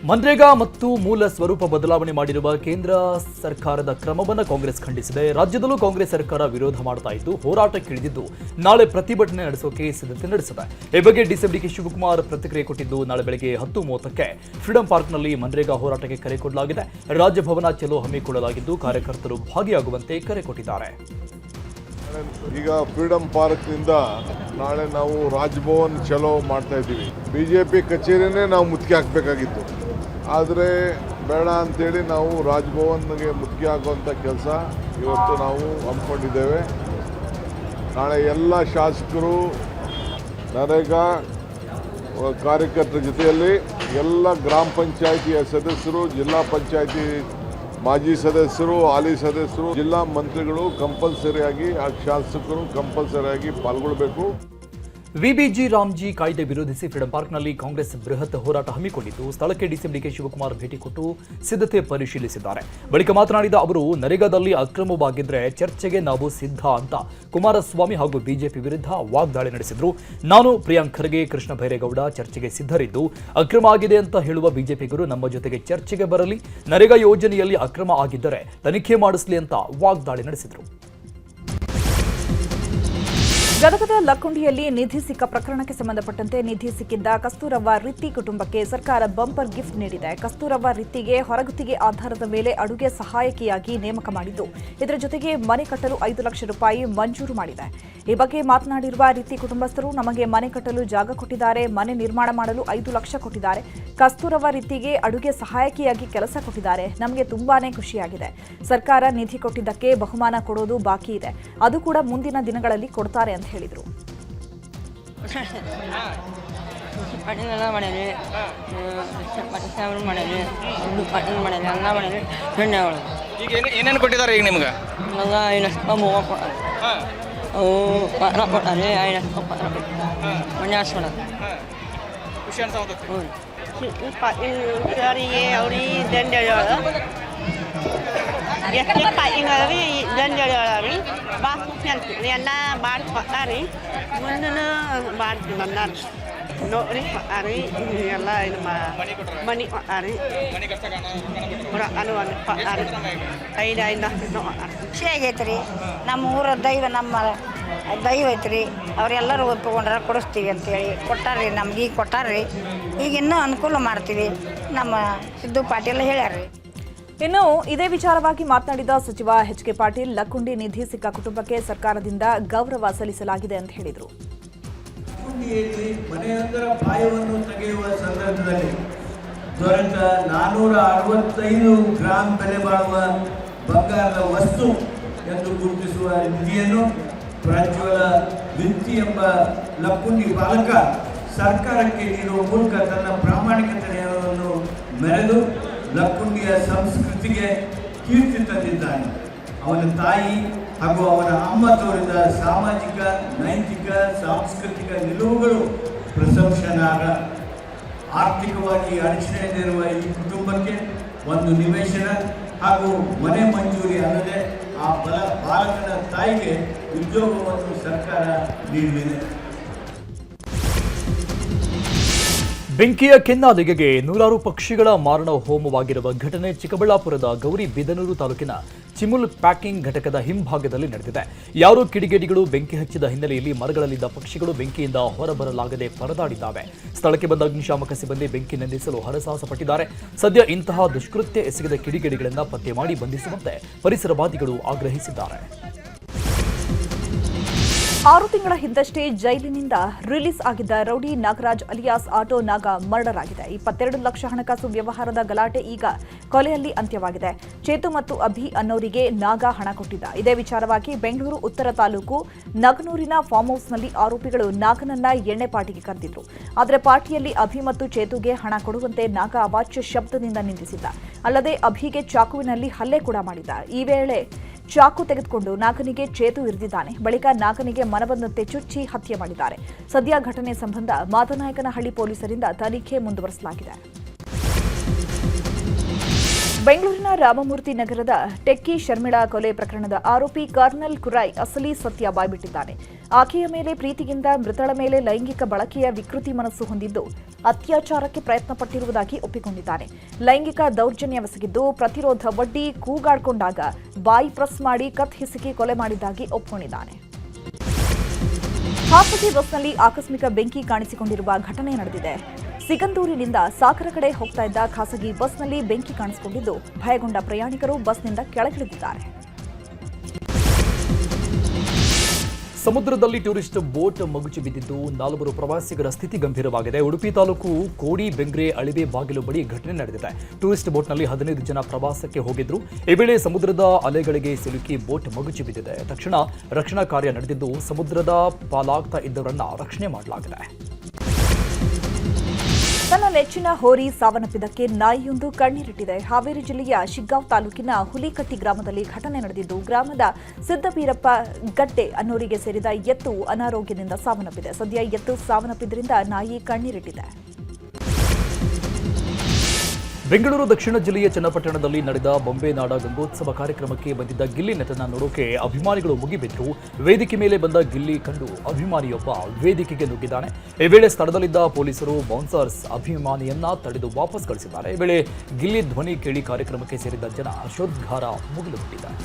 ಮನ್ರೇಗಾ ಮತ್ತು ಮೂಲ ಸ್ವರೂಪ ಬದಲಾವಣೆ ಮಾಡಿರುವ ಕೇಂದ್ರ ಸರ್ಕಾರದ ಕ್ರಮವನ್ನು ಕಾಂಗ್ರೆಸ್ ಖಂಡಿಸಿದೆ. ರಾಜ್ಯದಲ್ಲೂ ಕಾಂಗ್ರೆಸ್ ಸರ್ಕಾರ ವಿರೋಧ ಮಾಡ್ತಾ ಇದ್ದು ಹೋರಾಟಕ್ಕಿಳಿದಿದ್ದು ನಾಳೆ ಪ್ರತಿಭಟನೆ ನಡೆಸೋಕೆ ಸಿದ್ಧತೆ ನಡೆಸಿದೆ. ಈ ಬಗ್ಗೆ ಡಿಸಿಎಂ ಶಿವಕುಮಾರ್ ಪ್ರತಿಕ್ರಿಯೆ ಕೊಟ್ಟಿದ್ದು, ನಾಳೆ ಬೆಳಗ್ಗೆ 10:30ಕ್ಕೆ ಫ್ರೀಡಂ ಪಾರ್ಕ್ನಲ್ಲಿ ಮನ್ರೇಗಾ ಹೋರಾಟಕ್ಕೆ ಕರೆ ಕೊಡಲಾಗಿದೆ. ರಾಜಭವನ ಚಲೋ ಹಮ್ಮಿಕೊಳ್ಳಲಾಗಿದ್ದು ಕಾರ್ಯಕರ್ತರು ಭಾಗಿಯಾಗುವಂತೆ ಕರೆ ಕೊಟ್ಟಿದ್ದಾರೆ. ಈಗ ಫ್ರೀಡಂ ಪಾರ್ಕ್ನಿಂದ ನಾಳೆ ನಾವು ರಾಜಭವನ್ ಚಲೋ ಮಾಡ್ತಾ ಇದ್ದೀವಿ. ಬಿಜೆಪಿ ಕಚೇರಿನೇ ನಾವು ಮುತ್ತಿಗೆ ಹಾಕಬೇಕಾಗಿತ್ತು, ಆದರೆ ಬೇಡ ಅಂತೇಳಿ ನಾವು ರಾಜಭವನ್ಗೆ ಮುತ್ತಿಗೆ ಹಾಕುವಂಥ ಕೆಲಸ ಇವತ್ತು ನಾವು ಹಮ್ಮಿಕೊಂಡಿದ್ದೇವೆ. ನಾಳೆ ಎಲ್ಲ ಶಾಸಕರು, ನರೇಗಾ ಕಾರ್ಯಕರ್ತರ ಜೊತೆಯಲ್ಲಿ ಎಲ್ಲ ಗ್ರಾಮ ಪಂಚಾಯಿತಿಯ ಸದಸ್ಯರು, ಜಿಲ್ಲಾ ಪಂಚಾಯಿತಿ ಮಾಜಿ ಸದಸ್ಯರು, ಹಾಲಿ ಸದಸ್ಯರು, ಜಿಲ್ಲಾ ಮಂತ್ರಿಗಳು ಕಂಪಲ್ಸರಿಯಾಗಿ, ಶಾಸಕರು ಕಂಪಲ್ಸರಿಯಾಗಿ ಪಾಲ್ಗೊಳ್ಳಬೇಕು. ವಿಬಿಜಿ ರಾಮ್ಜಿ ಕಾಯ್ದೆ ವಿರೋಧಿಸಿ ಫ್ರೀಡಂ ಪಾರ್ಕ್ನಲ್ಲಿ ಕಾಂಗ್ರೆಸ್ ಬೃಹತ್ ಹೋರಾಟ ಹಮ್ಮಿಕೊಂಡಿದ್ದು, ಸ್ಥಳಕ್ಕೆ ಡಿಸಿಎಂ ಶಿವಕುಮಾರ್ ಭೇಟಿ ಕೊಟ್ಟು ಸಿದ್ಧತೆ ಪರಿಶೀಲಿಸಿದ್ದಾರೆ. ಬಳಿಕ ಮಾತನಾಡಿದ ಅವರು, ನರೇಗಾದಲ್ಲಿ ಅಕ್ರಮವಾಗಿದ್ರೆ ಚರ್ಚೆಗೆ ನಾವು ಸಿದ್ಧ ಅಂತ ಕುಮಾರಸ್ವಾಮಿ ಹಾಗೂ ಬಿಜೆಪಿ ವಿರುದ್ಧ ವಾಗ್ದಾಳಿ ನಡೆಸಿದ್ರು. ನಾನು, ಪ್ರಿಯಾಂಕ್ ಖರ್ಗೆ, ಕೃಷ್ಣ ಬೈರೇಗೌಡ ಚರ್ಚೆಗೆ ಸಿದ್ಧರಿದ್ದು, ಅಕ್ರಮ ಆಗಿದೆ ಅಂತ ಹೇಳುವ ಬಿಜೆಪಿಗರು ನಮ್ಮ ಜೊತೆಗೆ ಚರ್ಚೆಗೆ ಬರಲಿ. ನರೇಗಾ ಯೋಜನೆಯಲ್ಲಿ ಅಕ್ರಮ ಆಗಿದ್ದರೆ ತನಿಖೆ ಮಾಡಿಸಲಿ ಅಂತ ವಾಗ್ದಾಳಿ ನಡೆಸಿದರು. ಗದಗದ ಲಕ್ಕುಂಡಿಯಲ್ಲಿ ನಿಧಿ ಸಿಕ್ಕ ಪ್ರಕರಣಕ್ಕೆ ಸಂಬಂಧಪಟ್ಟಂತೆ ನಿಧಿ ಸಿಕ್ಕಿದ್ದ ಕಸ್ತೂರವ್ವ ರಿತ್ತಿ ಕುಟುಂಬಕ್ಕೆ ಸರ್ಕಾರ ಬಂಪರ್ ಗಿಫ್ಟ್ ನೀಡಿದೆ. ಕಸ್ತೂರವ್ವ ರಿತ್ತಿಗೆ ಹೊರಗುತ್ತಿಗೆ ಆಧಾರದ ಮೇಲೆ ಅಡುಗೆ ಸಹಾಯಕಿಯಾಗಿ ನೇಮಕ ಮಾಡಿದ್ದು, ಇದರ ಜೊತೆಗೆ ಮನೆ ಕಟ್ಟಲು 5 ಲಕ್ಷ ರೂಪಾಯಿ ಮಂಜೂರು ಮಾಡಿದೆ. ಈ ಬಗ್ಗೆ ಮಾತನಾಡಿರುವ ರಿತ್ತಿ ಕುಟುಂಬಸ್ಥರು, ನಮಗೆ ಮನೆ ಕಟ್ಟಲು ಜಾಗ ಕೊಟ್ಟಿದ್ದಾರೆ, ಮನೆ ನಿರ್ಮಾಣ ಮಾಡಲು 5 ಲಕ್ಷ ಕೊಟ್ಟಿದ್ದಾರೆ. ಕಸ್ತೂರವ್ವ ರಿತ್ತಿಗೆ ಅಡುಗೆ ಸಹಾಯಕಿಯಾಗಿ ಕೆಲಸ ಕೊಟ್ಟಿದ್ದಾರೆ. ನಮಗೆ ತುಂಬಾನೇ ಖುಷಿಯಾಗಿದೆ. ಸರ್ಕಾರ ನಿಧಿ ಕೊಟ್ಟಿದ್ದಕ್ಕೆ ಬಹುಮಾನ ಕೊಡೋದು ಬಾಕಿ ಇದೆ, ಅದು ಕೂಡ ಮುಂದಿನ ದಿನಗಳಲ್ಲಿ ಕೊಡ್ತಾರೆ ಅಂತ ಹೇಳಿದರು. ಈಗ ಏನೇನು ಕೊಟ್ಟಿದ್ದಾರೆ ಈಗ ನಿಮ್ಗೆ? ಖುಷಿ ಅನ್ಸಾಗುತ್ತೆ. ಎಲ್ಲ ಮಾಡ್ಕೊಡ್ತಾರೆ. ಮುಂದೂ ಮಾಡ್ತೀವಿ. ನೋಡಿ ಕೊಟ್ಟಾರಿ, ಎಲ್ಲ ಇದು ಮನೆ ಕೊಟ್ಟಾರಿ. ಖುಷಿ ಆಗೈತೆ. ನಮ್ಮ ಊರ ದೈವ, ನಮ್ಮ ದೈವ ಐತ್ರಿ. ಅವರೆಲ್ಲರೂ ಒಪ್ಪಿಕೊಂಡ್ರೆ ಕೊಡಿಸ್ತೀವಿ ಅಂತೇಳಿ ಕೊಟ್ಟಾರ್ರಿ. ನಮ್ಗೆ ಈಗ ಕೊಟ್ಟಾರ್ರಿ. ಈಗ ಇನ್ನೂ ಅನುಕೂಲ ಮಾಡ್ತೀವಿ. ನಮ್ಮ ಸಿದ್ದು ಪಾಟೀಲ್ ಹೇಳ್ಯಾರ್ರಿ. ಇನ್ನು ಇದೇ ವಿಚಾರವಾಗಿ ಮಾತನಾಡಿದ ಸಚಿವ ಎಚ್.ಕೆ. ಪಾಟೀಲ್, ಲಕ್ಕುಂಡಿ ನಿಧಿ ಸಿಕ್ಕ ಕುಟುಂಬಕ್ಕೆ ಸರ್ಕಾರದಿಂದ ಗೌರವ ಸಲ್ಲಿಸಲಾಗಿದೆ ಅಂತ ಹೇಳಿದರು. ಲಕ್ಕುಂಡಿಯಲ್ಲಿ ಮನೆಯೊಂದರ ಪಾಯವನ್ನು ತೆಗೆಯುವ ಸಂದರ್ಭದಲ್ಲಿ ದೊರೆತ 465 ಗ್ರಾಂ ಬೆಲೆ ಬಾಳುವ ಬಂಗಾರದ ವಸ್ತು ಎಂದು ಗುರುತಿಸುವ ನಿಧಿಯನ್ನು ಪ್ರಜ್ವಲ ವಿತ್ತಿ ಎಂಬ ಲಕ್ಕುಂಡಿ ಬಾಲಕ ಸರ್ಕಾರಕ್ಕೆ ನೀಡುವ ಮೂಲಕ ತನ್ನ ಪ್ರಾಮಾಣಿಕತೆಯನ್ನು ಮೆರೆದು ಲಕ್ಕುಂಡಿಯ ಸಂಸ್ಕೃತಿಗೆ ಕೀರ್ತಿ ತಂದಿದ್ದಾನೆ. ಅವನ ತಾಯಿ ಹಾಗೂ ಅವನ ಅಮ್ಮ ತೋರಿದ ಸಾಮಾಜಿಕ, ನೈತಿಕ, ಸಾಂಸ್ಕೃತಿಕ ನಿಲುವುಗಳು ಪ್ರಶಂಸನಾರ್ಹ. ಆರ್ಥಿಕವಾಗಿ ಅಡಚಣೆಯಲ್ಲಿರುವ ಈ ಕುಟುಂಬಕ್ಕೆ ಒಂದು ನಿವೇಶನ ಹಾಗೂ ಮನೆ ಮಂಜೂರಿ ಅಲ್ಲದೆ ಆ ಬಾಲಕನ ತಾಯಿಗೆ ಉದ್ಯೋಗವನ್ನು ಸರ್ಕಾರ ನೀಡಿದೆ. ಬೆಂಕಿಯ ಕೆನ್ನಾಲಿಗೆಗೆ ನೂರಾರು ಪಕ್ಷಿಗಳ ಮಾರಣ ಹೋಮವಾಗಿರುವ ಘಟನೆ ಚಿಕ್ಕಬಳ್ಳಾಪುರದ ಗೌರಿಬಿದನೂರು ತಾಲೂಕಿನ ಚಿಮುಲ್ ಪ್ಯಾಕಿಂಗ್ ಘಟಕದ ಹಿಂಭಾಗದಲ್ಲಿ ನಡೆದಿದೆ. ಯಾರೋ ಕಿಡಿಗೇಡಿಗಳು ಬೆಂಕಿ ಹಚ್ಚಿದ ಹಿನ್ನೆಲೆಯಲ್ಲಿ ಮರಗಳಲ್ಲಿದ್ದ ಪಕ್ಷಿಗಳು ಬೆಂಕಿಯಿಂದ ಹೊರಬರಲಾಗದೆ ಪರದಾಡಿದ್ದಾವೆ. ಸ್ಥಳಕ್ಕೆ ಬಂದ ಅಗ್ನಿಶಾಮಕ ಸಿಬ್ಬಂದಿ ಬೆಂಕಿ ನಂದಿಸಲು ಹರಸಾಹಸ ಪಟ್ಟಿದ್ದಾರೆ. ಸದ್ಯ ಇಂತಹ ದುಷ್ಕೃತ್ಯ ಎಸಗಿದ ಕಿಡಿಗೇಡಿಗಳನ್ನು ಪತ್ತೆ ಮಾಡಿ ಬಂಧಿಸುವಂತೆ ಪರಿಸರವಾದಿಗಳು ಆಗ್ರಹಿಸಿದ್ದಾರೆ. 6 ತಿಂಗಳ ಹಿಂದಷ್ಟೇ ಜೈಲಿನಿಂದ ರಿಲೀಸ್ ಆಗಿದ್ದ ರೌಡಿ ನಾಗರಾಜ್ ಅಲಿಯಾಸ್ ಆಟೋ ನಾಗ ಮರ್ಡರ್ ಆಗಿದೆ. 22 ಲಕ್ಷ ಹಣಕಾಸು ವ್ಯವಹಾರದ ಗಲಾಟೆ ಈಗ ಕೊಲೆಯಲ್ಲಿ ಅಂತ್ಯವಾಗಿದೆ. ಚೇತು ಮತ್ತು ಅಭಿ ಅನ್ನೋರಿಗೆ ನಾಗ ಹಣ ಕೊಟ್ಟಿದ್ದ. ಇದೇ ವಿಚಾರವಾಗಿ ಬೆಂಗಳೂರು ಉತ್ತರ ತಾಲೂಕು ನಗನೂರಿನ ಫಾರ್ಮ್ ಹೌಸ್ನಲ್ಲಿ ಆರೋಪಿಗಳು ನಾಗನನ್ನ ಎಣ್ಣೆ ಪಾರ್ಟಿಗೆ ಕರೆದಿದ್ರು. ಆದರೆ ಪಾರ್ಟಿಯಲ್ಲಿ ಅಭಿ ಮತ್ತು ಚೇತುಗೆ ಹಣ ಕೊಡುವಂತೆ ನಾಗ ಅವಾಚ್ಯ ಶಬ್ದದಿಂದ ನಿಂದಿಸಿದ್ದ. ಅಲ್ಲದೆ ಅಭಿಗೆ ಚಾಕುವಿನಲ್ಲಿ ಹಲ್ಲೆ ಕೂಡ ಮಾಡಿದ್ದ. ಈ ವೇಳೆ ಚಾಕು ತೆಗೆದುಕೊಂಡು ನಾಗನಿಗೆ ಚೇತು ಇರಿದಿದ್ದಾನೆ. ಬಳಿಕ ನಾಗನಿಗೆ ಮನಬಂದಂತೆ ಚುಚ್ಚಿ ಹತ್ಯೆ ಮಾಡಿದ್ದಾರೆ. ಸದ್ಯ ಘಟನೆ ಸಂಬಂಧ ಮಾದನಾಯಕನಹಳ್ಳಿ ಪೊಲೀಸರಿಂದ ತನಿಖೆ ಮುಂದುವರಿಸಲಾಗಿದೆ. ಬೆಂಗಳೂರಿನ ರಾಮಮೂರ್ತಿ ನಗರದ ಟೆಕ್ಕಿ ಶರ್ಮಿಳಾ ಕೊಲೆ ಪ್ರಕರಣದ ಆರೋಪಿ ಕರ್ನಲ್ ಕುರೈ ಅಸಲಿ ಸತ್ಯ ಬಾಯ್ಬಿಟ್ಟಿದ್ದಾನೆ. ಆಕೆಯ ಮೇಲೆ ಪ್ರೀತಿಗಿಂತ ಮೃತಳ ಮೇಲೆ ಲೈಂಗಿಕ ಬಳಕೆಯ ವಿಕೃತಿ ಮನಸ್ಸು ಹೊಂದಿದ್ದು ಅತ್ಯಾಚಾರಕ್ಕೆ ಪ್ರಯತ್ನ ಪಟ್ಟಿರುವುದಾಗಿ ಒಪ್ಪಿಕೊಂಡಿದ್ದಾನೆ. ಲೈಂಗಿಕ ದೌರ್ಜನ್ಯವೆಸಗಿದ್ದು ಪ್ರತಿರೋಧ ಒಡ್ಡಿ ಕೂಗಾಡಿಕೊಂಡಾಗ ಬಾಯಿ ಪ್ರೆಸ್ ಮಾಡಿ ಕತ್ ಹಿಸುಕಿ ಕೊಲೆ ಮಾಡಿದ್ದಾಗಿ ಒಪ್ಪಿಕೊಂಡಿದ್ದಾನೆ. ಖಾಸಗಿ ಬಸ್ನಲ್ಲಿ ಆಕಸ್ಮಿಕ ಬೆಂಕಿ ಕಾಣಿಸಿಕೊಂಡಿರುವ ಘಟನೆ ನಡೆದಿದೆ. ಸಿಗಂದೂರಿನಿಂದ ಸಾಗರ ಕಡೆ ಹೋಗ್ತಾ ಇದ್ದ ಖಾಸಗಿ ಬಸ್ನಲ್ಲಿ ಬೆಂಕಿ ಕಾಣಿಸಿಕೊಂಡಿದ್ದು ಭಯಗೊಂಡ ಪ್ರಯಾಣಿಕರು ಬಸ್ನಿಂದ ಕೆಳಗಿಳಿದಿದ್ದಾರೆ. ಸಮುದ್ರದಲ್ಲಿ ಟೂರಿಸ್ಟ್ ಬೋಟ್ ಮಗುಚಿ ಬಿದ್ದಿದ್ದು 4 ಪ್ರವಾಸಿಗರ ಸ್ಥಿತಿ ಗಂಭೀರವಾಗಿದೆ. ಉಡುಪಿ ತಾಲೂಕು ಕೋಡಿ ಬೆಂಗ್ರೆ ಅಳಿವೆ ಬಾಗಿಲು ಬಳಿ ಘಟನೆ ನಡೆದಿದೆ. ಟೂರಿಸ್ಟ್ ಬೋಟ್ನಲ್ಲಿ 15 ಜನ ಪ್ರವಾಸಕ್ಕೆ ಹೋಗಿದ್ರು. ಈ ವೇಳೆ ಸಮುದ್ರದ ಅಲೆಗಳಿಗೆ ಸಿಲುಕಿ ಬೋಟ್ ಮಗುಚಿ ಬಿದ್ದಿದೆ. ತಕ್ಷಣ ರಕ್ಷಣಾ ಕಾರ್ಯ ನಡೆದಿದ್ದು ಸಮುದ್ರದ ಪಾಲಾಗ್ತಾ ಇದ್ದವರನ್ನ ರಕ್ಷಣೆ ಮಾಡಲಾಗಿದೆ. ತನ್ನ ನೆಚ್ಚಿನ ಹೋರಿ ಸಾವನ್ನಪ್ಪಿದ್ದಕ್ಕೆ ನಾಯಿಯೊಂದು ಕಣ್ಣೀರಿಟ್ಟಿದೆ. ಹಾವೇರಿ ಜಿಲ್ಲೆಯ ಶಿಗ್ಗಾಂವ್ ತಾಲೂಕಿನ ಹುಲಿಕಟ್ಟಿ ಗ್ರಾಮದಲ್ಲಿ ಘಟನೆ ನಡೆದಿದ್ದು ಗ್ರಾಮದ ಸಿದ್ದಬೀರಪ್ಪ ಗಡ್ಡೆ ಅನ್ನೋರಿಗೆ ಸೇರಿದ ಎತ್ತು ಅನಾರೋಗ್ಯದಿಂದ ಸಾವನ್ನಪ್ಪಿದೆ. ಸದ್ಯ ಎತ್ತು ಸಾವನ್ನಪ್ಪಿದ್ದರಿಂದ ನಾಯಿ ಕಣ್ಣೀರಿಟ್ಟಿದೆ. ಬೆಂಗಳೂರು ದಕ್ಷಿಣ ಜಿಲ್ಲೆಯ ಚನ್ನಪಟ್ಟಣದಲ್ಲಿ ನಡೆದ ಬೊಂಬೆ ನಾಡ ಗಂಗೋತ್ಸವ ಕಾರ್ಯಕ್ರಮಕ್ಕೆ ಬಂದಿದ್ದ ಗಿಲ್ಲಿ ನಟನ ನೋಡೋಕೆ ಅಭಿಮಾನಿಗಳು ಮುಗಿಬಿದ್ರು. ವೇದಿಕೆ ಮೇಲೆ ಬಂದ ಗಿಲ್ಲಿ ಕಂಡು ಅಭಿಮಾನಿಯೊಬ್ಬ ವೇದಿಕೆಗೆ ನುಗ್ಗಿದ್ದಾನೆ. ಈ ವೇಳೆ ಸ್ಥಳದಲ್ಲಿದ್ದ ಪೊಲೀಸರು ಬೌನ್ಸರ್ಸ್ ಅಭಿಮಾನಿಯನ್ನ ತಡೆದು ವಾಪಸ್ ಕಳಿಸಿದ್ದಾರೆ. ಈ ವೇಳೆ ಗಿಲ್ಲಿ ಧ್ವನಿ ಕೇಳಿ ಕಾರ್ಯಕ್ರಮಕ್ಕೆ ಸೇರಿದ್ದ ಜನ ಹರ್ಷೋದ್ಗಾರ ಮುಗಿಲು ಬಿಟ್ಟಿದ್ದಾರೆ.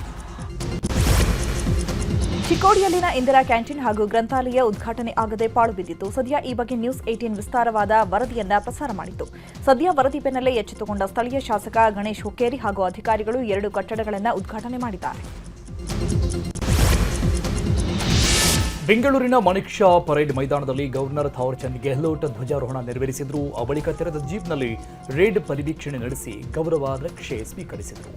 ಚಿಕ್ಕೋಡಿಯಲ್ಲಿನ ಇಂದಿರಾ ಕ್ಯಾಂಟೀನ್ ಹಾಗೂ ಗ್ರಂಥಾಲಯ ಉದ್ಘಾಟನೆ ಆಗದೆ ಪಾಳು ಬಿದ್ದಿತ್ತು. ಸದ್ಯ ಈ ಬಗ್ಗೆ ನ್ಯೂಸ್ 18 ವಿಸ್ತಾರವಾದ ವರದಿಯನ್ನ ಪ್ರಸಾರ ಮಾಡಿತ್ತು. ಸದ್ಯ ವರದಿ ಬೆನ್ನಲ್ಲೇ ಎಚ್ಚೆತ್ತುಕೊಂಡ ಸ್ಥಳೀಯ ಶಾಸಕ ಗಣೇಶ್ ಹುಕ್ಕೇರಿ ಹಾಗೂ ಅಧಿಕಾರಿಗಳು 2 ಕಟ್ಟಡಗಳನ್ನು ಉದ್ಘಾಟನೆ ಮಾಡಿದ್ದಾರೆ. ಬೆಂಗಳೂರಿನ ಮಾಣಿಕ್ ಷಾ ಪರೇಡ್ ಮೈದಾನದಲ್ಲಿ ಗವರ್ನರ್ ಥಾವರ್ಚಂದ್ ಗೆಹ್ಲೋಟ್ ಧ್ವಜಾರೋಹಣ ನೆರವೇರಿಸಿದ್ರು. ಬಳಿಕ ತೆರೆದ ಜೀಪ್ನಲ್ಲಿ ರೇಡ್ ಪರಿವೀಕ್ಷಣೆ ನಡೆಸಿ ಗೌರವ ರಕ್ಷೆ ಸ್ವೀಕರಿಸಿದರು.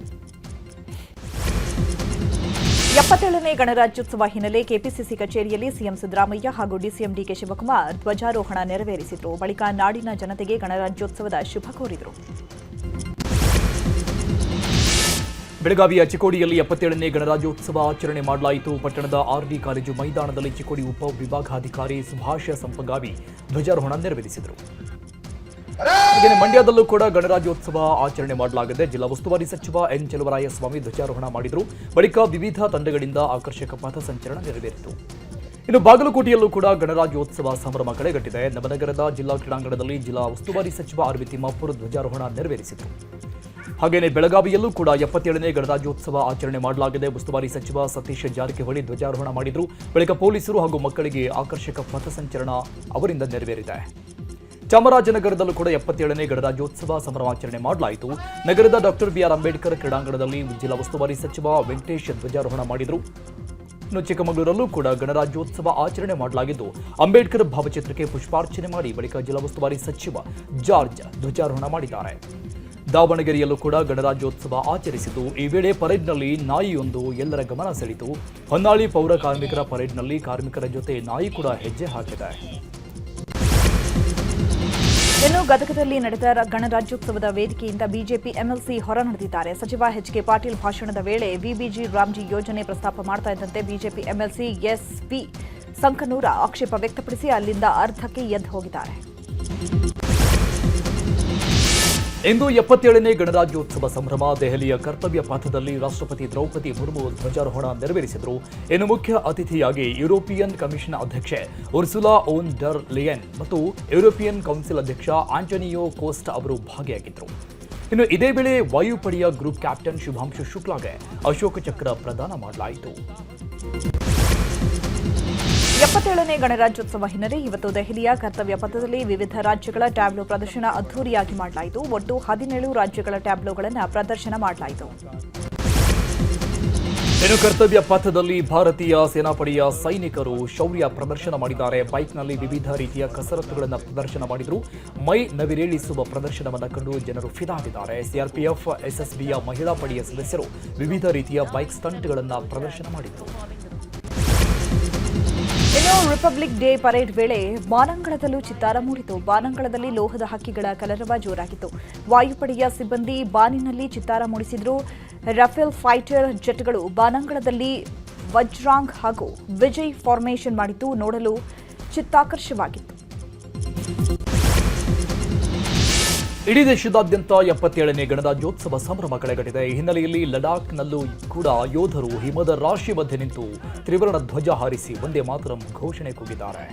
77ನೇ ಗಣರಾಜ್ಯೋತ್ಸವ ಹಿನ್ನೆಲೆ ಕೆಪಿಸಿಸಿ ಕಚೇರಿಯಲ್ಲಿ ಸಿಎಂ ಸಿದ್ದರಾಮಯ್ಯ ಹಾಗೂ ಡಿಸಿಎಂ ಡಿಕೆ ಶಿವಕುಮಾರ್ ಧ್ವಜಾರೋಹಣ ನೆರವೇರಿಸಿದರು. ಬಳಿಕ ನಾಡಿನ ಜನತೆಗೆ ಗಣರಾಜ್ಯೋತ್ಸವದ ಶುಭ ಕೋರಿದರು. ಬೆಳಗಾವಿಯ ಚಿಕ್ಕೋಡಿಯಲ್ಲಿ 77ನೇ ಗಣರಾಜ್ಯೋತ್ಸವ ಆಚರಣೆ ಮಾಡಲಾಯಿತು. ಪಟ್ಟಣದ ಆರ್ಡಿ ಕಾಲೇಜು ಮೈದಾನದಲ್ಲಿ ಚಿಕ್ಕೋಡಿ ಉಪ ವಿಭಾಗಾಧಿಕಾರಿ ಸುಭಾಷ ಸಂಪಗಾವಿ ಧ್ವಜಾರೋಹಣ ನೆರವೇರಿಸಿದರು. ಹಾಗೆಯೇ ಮಂಡ್ಯದಲ್ಲೂ ಕೂಡ ಗಣರಾಜ್ಯೋತ್ಸವ ಆಚರಣೆ ಮಾಡಲಾಗಿದೆ. ಜಿಲ್ಲಾ ಉಸ್ತುವಾರಿ ಸಚಿವ ಎನ್ ಚೆಲುವರಾಯಸ್ವಾಮಿ ಧ್ವಜಾರೋಹಣ ಮಾಡಿದರು. ಬಳಿಕ ವಿವಿಧ ತಂಡಗಳಿಂದ ಆಕರ್ಷಕ ಪಥಸಂಚಲನ ನೆರವೇರಿತು. ಇನ್ನು ಬಾಗಲಕೋಟೆಯಲ್ಲೂ ಕೂಡ ಗಣರಾಜ್ಯೋತ್ಸವ ಸಂಭ್ರಮ ಕಳೆಗಟ್ಟಿದೆ. ನವನಗರದ ಜಿಲ್ಲಾ ಕ್ರೀಡಾಂಗಣದಲ್ಲಿ ಜಿಲ್ಲಾ ಉಸ್ತುವಾರಿ ಸಚಿವ ಆರ್.ವಿ. ತಿಮ್ಮಾಪುರ್ ಧ್ವಜಾರೋಹಣ ನೆರವೇರಿಸಿದರು. ಹಾಗೆಯೇ ಬೆಳಗಾವಿಯಲ್ಲೂ ಕೂಡ 77ನೇ ಗಣರಾಜ್ಯೋತ್ಸವ ಆಚರಣೆ ಮಾಡಲಾಗಿದೆ. ಉಸ್ತುವಾರಿ ಸಚಿವ ಸತೀಶ್ ಜಾರಕಿಹೊಳಿ ಧ್ವಜಾರೋಹಣ ಮಾಡಿದರು. ಬಳಿಕ ಪೊಲೀಸರು ಹಾಗೂ ಮಕ್ಕಳಿಗೆ ಆಕರ್ಷಕ ಪಥಸಂಚಲನ ಅವರಿಂದ ನೆರವೇರಿದೆ. ಚಾಮರಾಜನಗರದಲ್ಲೂ ಕೂಡ 77ನೇ ಗಣರಾಜ್ಯೋತ್ಸವ ಸಂಭ್ರಮಾಚರಣೆ ಮಾಡಲಾಯಿತು. ನಗರದ ಡಾಕ್ಟರ್ ಬಿಆರ್ ಅಂಬೇಡ್ಕರ್ ಕ್ರೀಡಾಂಗಣದಲ್ಲಿ ಜಿಲ್ಲಾ ಉಸ್ತುವಾರಿ ಸಚಿವ ವೆಂಕಟೇಶ್ ಧ್ವಜಾರೋಹಣ ಮಾಡಿದರು. ಇನ್ನು ಚಿಕ್ಕಮಗಳೂರಲ್ಲೂ ಕೂಡ ಗಣರಾಜ್ಯೋತ್ಸವ ಆಚರಣೆ ಮಾಡಲಾಗಿದ್ದು ಅಂಬೇಡ್ಕರ್ ಭಾವಚಿತ್ರಕ್ಕೆ ಪುಷ್ಪಾರ್ಚನೆ ಮಾಡಿ ಬಳಿಕ ಜಿಲ್ಲಾ ಉಸ್ತುವಾರಿ ಸಚಿವ ಜಾರ್ಜ್ ಧ್ವಜಾರೋಹಣ ಮಾಡಿದ್ದಾರೆ. ದಾವಣಗೆರೆಯಲ್ಲೂ ಕೂಡ ಗಣರಾಜ್ಯೋತ್ಸವ ಆಚರಿಸಿದ್ದು ಈ ವೇಳೆ ಪರೇಡ್ನಲ್ಲಿ ನಾಯಿಯೊಂದು ಎಲ್ಲರ ಗಮನ ಸೆಳೆಯಿತು. ಹೊನ್ನಾಳಿ ಪೌರ ಕಾರ್ಮಿಕರ ಪರೇಡ್ನಲ್ಲಿ ಕಾರ್ಮಿಕರ ಜೊತೆ ನಾಯಿ ಕೂಡ ಹೆಜ್ಜೆ ಹಾಕಿದೆ. ಇನ್ನು ಗದಗದಲ್ಲಿ ನಡೆದ ಗಣರಾಜ್ಯೋತ್ಸವದ ವೇದಿಕೆಯಿಂದ ಬಿಜೆಪಿ ಎಂಎಲ್ಸಿ ಹೊರ ನಡೆದಿದ್ದಾರೆ. ಸಚಿವ ಎಚ್.ಕೆ. ಪಾಟೀಲ್ ಭಾಷಣದ ವೇಳೆ ವಿಬಿಜಿ ರಾಮ್ಜಿ ಯೋಜನೆ ಪ್ರಸ್ತಾಪ ಮಾಡ್ತಾ ಇದ್ದಂತೆ ಬಿಜೆಪಿ ಎಂಎಲ್ಸಿ ಎಸ್.ಪಿ. ಸಂಕನೂರ ಆಕ್ಷೇಪ ವ್ಯಕ್ತಪಡಿಸಿ ಅಲ್ಲಿಂದ ಅರ್ಧಕ್ಕೆ ಎದ್ದು ಹೋಗಿದ್ದಾರೆ. ಇಂದು 77ನೇ ಗಣರಾಜ್ಯೋತ್ಸವ ಸಂಭ್ರಮ. ದೆಹಲಿಯ ಕರ್ತವ್ಯ ಪಥದಲ್ಲಿ ರಾಷ್ಟ್ರಪತಿ ದ್ರೌಪದಿ ಮುರ್ಮು ಧ್ವಜಾರೋಹಣ ನೆರವೇರಿಸಿದರು. ಇನ್ನು ಮುಖ್ಯ ಅತಿಥಿಯಾಗಿ ಯುರೋಪಿಯನ್ ಕಮಿಷನ್ ಅಧ್ಯಕ್ಷೆ ಉರ್ಸುಲಾ ಓನ್ ಡರ್ ಲಿಯನ್ ಮತ್ತು ಯುರೋಪಿಯನ್ ಕೌನ್ಸಿಲ್ ಅಧ್ಯಕ್ಷ ಆಂಟೋನಿಯೋ ಕೋಸ್ಟಾ ಅವರು ಭಾಗಿಯಾಗಿದ್ದರು. ಇನ್ನು ಇದೇ ವೇಳೆ ವಾಯುಪಡೆಯ ಗ್ರೂಪ್ ಕ್ಯಾಪ್ಟನ್ ಶುಭಾಂಶು ಶುಕ್ಲಾಗೆ ಅಶೋಕ ಚಕ್ರ ಪ್ರದಾನ ಮಾಡಲಾಯಿತು. 77ನೇ ಗಣರಾಜ್ಯೋತ್ಸವ ಹಿನ್ನೆಲೆ ಇವತ್ತು ದೆಹಲಿಯ ಕರ್ತವ್ಯ ಪಥದಲ್ಲಿ ವಿವಿಧ ರಾಜ್ಯಗಳ ಟ್ಯಾಬ್ಲೋ ಪ್ರದರ್ಶನ ಅದ್ದೂರಿಯಾಗಿ ಮಾಡಲಾಯಿತು. ಒಟ್ಟು 17 ರಾಜ್ಯಗಳ ಟ್ಯಾಬ್ಲೋಗಳನ್ನು ಪ್ರದರ್ಶನ ಮಾಡಲಾಯಿತು. ಇನ್ನು ಕರ್ತವ್ಯ ಪಥದಲ್ಲಿ ಭಾರತೀಯ ಸೇನಾಪಡೆಯ ಸೈನಿಕರು ಶೌರ್ಯ ಪ್ರದರ್ಶನ ಮಾಡಿದ್ದಾರೆ. ಬೈಕ್ನಲ್ಲಿ ವಿವಿಧ ರೀತಿಯ ಕಸರತ್ತುಗಳನ್ನು ಪ್ರದರ್ಶನ ಮಾಡಿದರು. ಮೈ ನವಿರೇಳಿಸುವ ಪ್ರದರ್ಶನವನ್ನು ಕಂಡು ಜನರು ಫಿದಾಗಿದ್ದಾರೆ. ಸಿಆರ್ಪಿಎಫ್, ಎಸ್ಎಸ್ಬಿಯ ಮಹಿಳಾ ಪಡೆಯ ಸದಸ್ಯರು ವಿವಿಧ ರೀತಿಯ ಬೈಕ್ ಸ್ಟಂಟ್ಗಳನ್ನು ಪ್ರದರ್ಶನ ಮಾಡಿದರು. ಇನ್ನು ರಿಪಬ್ಲಿಕ್ ಡೇ ಪರೇಡ್ ವೇಳೆ ಬಾನಂಗಳದಲ್ಲೂ ಚಿತ್ತಾರ ಮೂಡಿತು. ಬಾನಂಗಳದಲ್ಲಿ ಲೋಹದ ಹಕ್ಕಿಗಳ ಕಲರವ ಜೋರಾಗಿತ್ತು. ವಾಯುಪಡೆಯ ಸಿಬ್ಬಂದಿ ಬಾನಿನಲ್ಲಿ ಚಿತ್ತಾರ ಮೂಡಿಸಿದ್ರು. ರಫೇಲ್ ಫೈಟರ್ ಜೆಟ್ಗಳು ಬಾನಂಗಳದಲ್ಲಿ ವಜ್ರಾಂಗ್ ಹಾಗೂ ವಿಜಯ್ ಫಾರ್ಮೇಷನ್ ಮಾಡಿದ್ದು ನೋಡಲು ಚಿತ್ತಾಕರ್ಷವಾಗಿತ್ತು. ಇಡೀ ದೇಶದಾದ್ಯಂತ 77ನೇ ಗಣರಾಜ್ಯೋತ್ಸವ ಸಂಭ್ರಮ ಕಳೆಗಟ್ಟಿದೆ. ಈ ಹಿನ್ನೆಲೆಯಲ್ಲಿ ಲಡಾಖ್ನಲ್ಲೂ ಕೂಡ ಯೋಧರು ಹಿಮದ ರಾಶಿ ಮಧ್ಯೆ ನಿಂತು ತ್ರಿವರ್ಣ ಧ್ವಜ ಹಾರಿಸಿ ವಂದೇ ಮಾತರಂ ಘೋಷಣೆ ಕೂಗಿದ್ದಾರೆ.